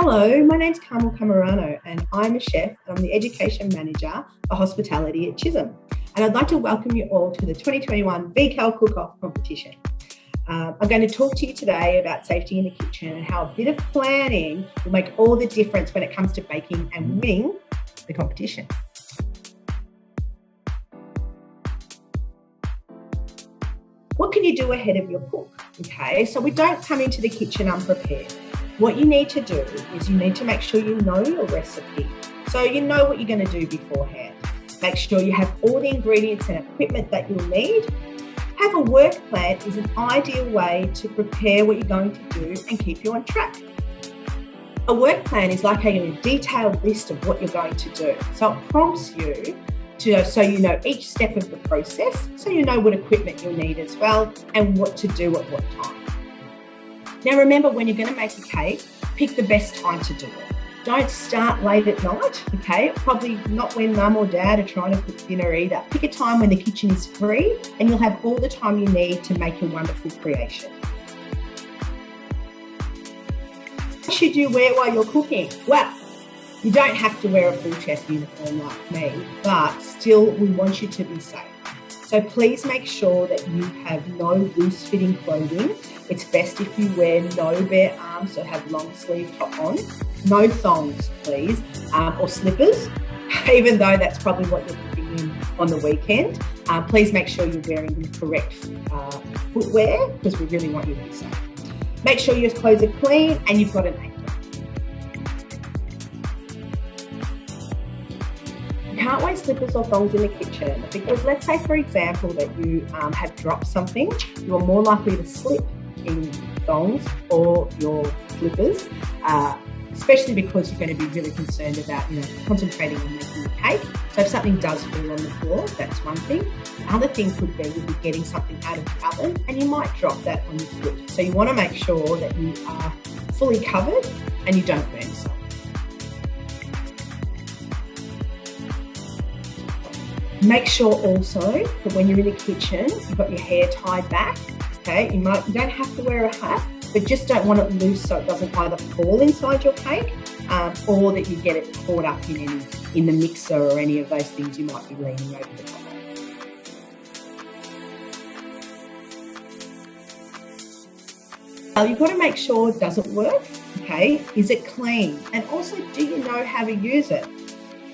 Hello, my name's Carmel Carrameno and I'm a chef and I'm the Education Manager for Hospitality at Chisholm. And I'd like to welcome you all to the 2021 VCAL Cook-Off competition. I'm going to talk to you today about safety in the kitchen and how a bit of planning will make all the difference when it comes to baking and winning the competition. What can you do ahead of your cook? Okay, so we don't come into the kitchen unprepared. What you need to do is you need to make sure you know your recipe. So you know what you're going to do beforehand. Make sure you have all the ingredients and equipment that you'll need. Have a work plan is an ideal way to prepare what you're going to do and keep you on track. A work plan is like a detailed list of what you're going to do. So it prompts you so you know each step of the process, so you know what equipment you'll need as well and what to do at what time. Now remember, when you're going to make a cake, pick the best time to do it. Don't start late at night, okay? Probably not when mum or dad are trying to cook dinner either. Pick a time when the kitchen is free and you'll have all the time you need to make a wonderful creation. What should you wear while you're cooking? Well, you don't have to wear a full chef uniform like me, but still we want you to be safe. So please make sure that you have no loose-fitting clothing. It's best if you wear no bare arms, so have long sleeve top on. No thongs, please, or slippers, even though that's probably what you're putting in on the weekend. Please make sure you're wearing the correct footwear because we really want you to be safe. Make sure your clothes are clean and you've got an apron. You can't wear slippers or thongs in the kitchen because let's say, for example, that you have dropped something, you're more likely to slip in thongs or your slippers, especially because you're going to be really concerned about, concentrating on making the cake. So if something does fall on the floor, that's one thing. The other thing could be you'll be getting something out of the oven and you might drop that on your foot. So you want to make sure that you are fully covered and you don't burn yourself. Make sure also that when you're in the kitchen, you've got your hair tied back. Okay, you don't have to wear a hat, but just don't want it loose so it doesn't either fall inside your cake or that you get it caught up in the mixer or any of those things you might be leaning over the top of. You've got to make sure, does it work? Okay, is it clean? And also, do you know how to use it?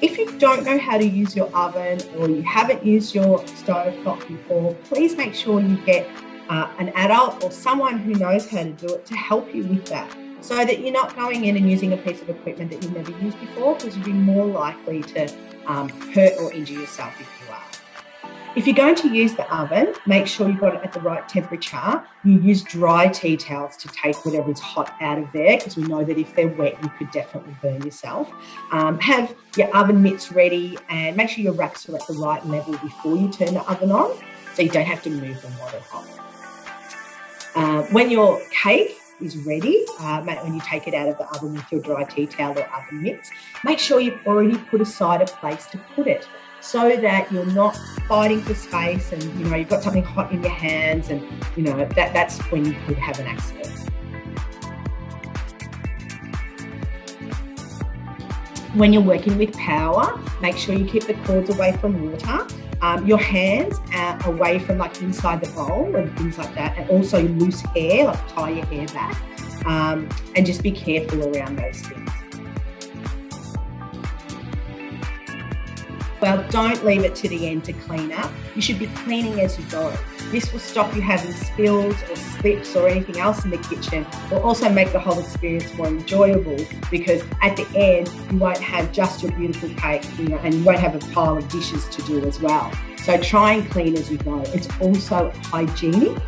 If you don't know how to use your oven or you haven't used your stovetop before, please make sure you get an adult or someone who knows how to do it to help you with that, so that you're not going in and using a piece of equipment that you've never used before, because you'd be more likely to hurt or injure yourself if you are. If you're going to use the oven, make sure you've got it at the right temperature. You use dry tea towels to take whatever is hot out of there, because we know that if they're wet, you could definitely burn yourself. Have your oven mitts ready and make sure your racks are at the right level before you turn the oven on, so you don't have to move them while they're hot. When your cake is ready, when you take it out of the oven with your dry tea towel or oven mitts, make sure you've already put aside a place to put it, so that you're not fighting for space and you've got something hot in your hands and that's when you could have an accident. When you're working with power, make sure you keep the cords away from water, your hands away from inside the bowl and things like that, and also loose hair, tie your hair back, and just be careful around those things. Well, don't leave it to the end to clean up. You should be cleaning as you go. This will stop you having spills or slips or anything else in the kitchen. It will also make the whole experience more enjoyable, because at the end, you won't have just your beautiful cake, and you won't have a pile of dishes to do as well. So try and clean as you go. It's also hygienic,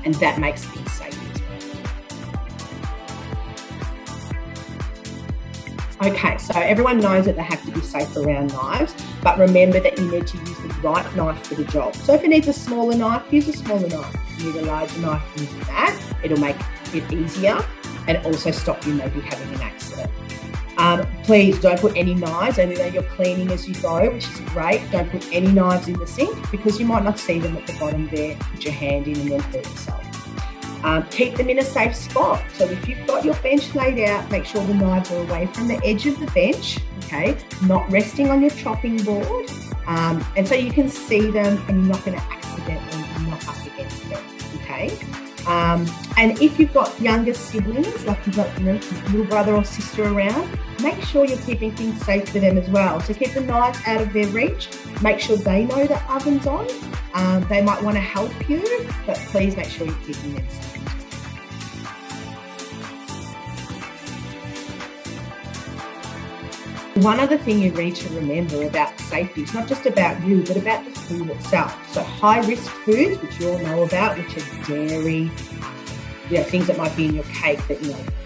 and that makes things safe. Okay, so everyone knows that they have to be safe around knives, but remember that you need to use the right knife for the job. So if it needs a smaller knife, use a smaller knife. If you need a larger knife, use that. It'll make it easier and also stop you maybe having an accident. Please don't put any knives, only though you're cleaning as you go, which is great. Don't put any knives in the sink because you might not see them at the bottom there. Put your hand in and then hurt yourself. Keep them in a safe spot. So if you've got your bench laid out, make sure the knives are away from the edge of the bench, okay, not resting on your chopping board. And so you can see them and you're not going to accidentally knock up against them, okay? And if you've got younger siblings, like you've got little brother or sister around, make sure you're keeping things safe for them as well. So keep the knives out of their reach. Make sure they know the oven's on. They might want to help you, but please make sure you're keeping them safe. One other thing you need to remember about safety, it's not just about you, but about the food itself. So high-risk foods, which you all know about, which are dairy, things that might be in your cake that,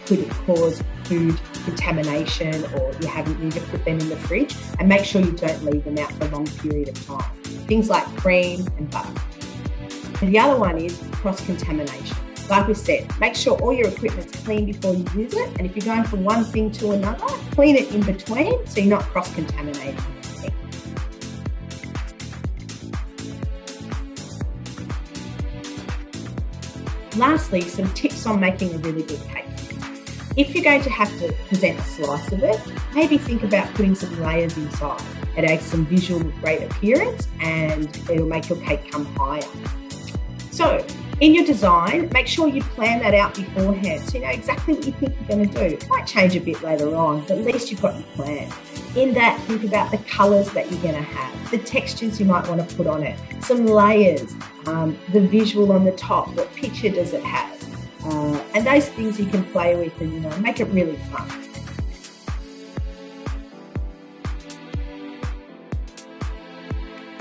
could cause food contamination, or you haven't need to put them in the fridge, and make sure you don't leave them out for a long period of time. Things like cream and butter. And the other one is cross-contamination. Like we said, make sure all your equipment's clean before you use it. And if you're going from one thing to another, clean it in between so you're not cross-contaminating anything. Lastly, some tips on making a really good cake. If you're going to have to present a slice of it, maybe think about putting some layers inside. It adds some visual great appearance and it'll make your cake come higher. So, in your design, make sure you plan that out beforehand so you know exactly what you think you're going to do. It might change a bit later on, but at least you've got your plan. In that, think about the colours that you're going to have, the textures you might want to put on it, some layers, the visual on the top, what picture does it have, and those things you can play with and make it really fun.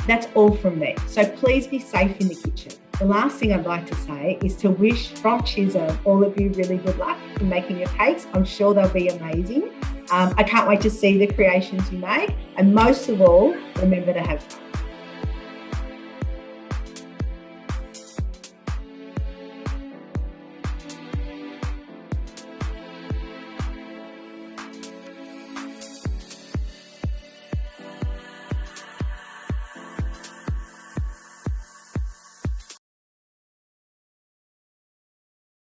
That's all from me. So please be safe in the kitchen. The last thing I'd like to say is to wish from Chisholm all of you really good luck in making your cakes. I'm sure they'll be amazing. I can't wait to see the creations you make. And most of all, remember to have fun.